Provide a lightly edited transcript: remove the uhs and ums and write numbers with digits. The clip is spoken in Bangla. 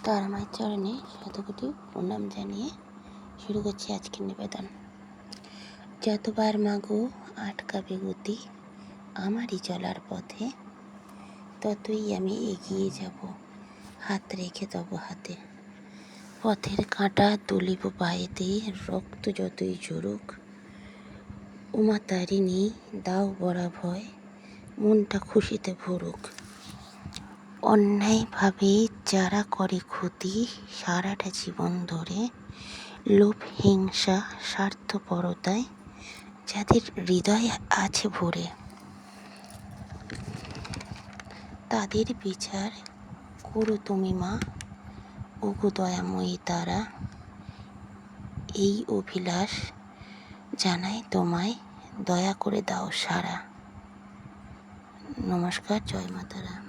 তারা মায়ের চরণে শতকোটি প্রণাম জানিয়ে শুরু করছি আজকের নিবেদন। যতবার মাগো আটকাবে গতি আমারই চলার পথে, ততই আমি এগিয়ে যাব হাত রেখে তব হাতে। পথের কাঁটা তুলিব পায়েতে, রক্ত যতই ঝরুক, উমা তারিণী দাও বড়া ভয়, মনটা খুশিতে ভরুক। অন্যায়ভাবে যারা করে ক্ষতি সারাটা জীবন ধরে, লোভ হিংসা স্বার্থপরতায় যাদের হৃদয় আছে ভরে, তাদের বিচার করো তুমি মা, ওগো দয়াময়ী তারা। এই অভিলাষ জানাই তোমায়, দয়া করে দাও সাড়া। নমস্কার, জয় মা তারা।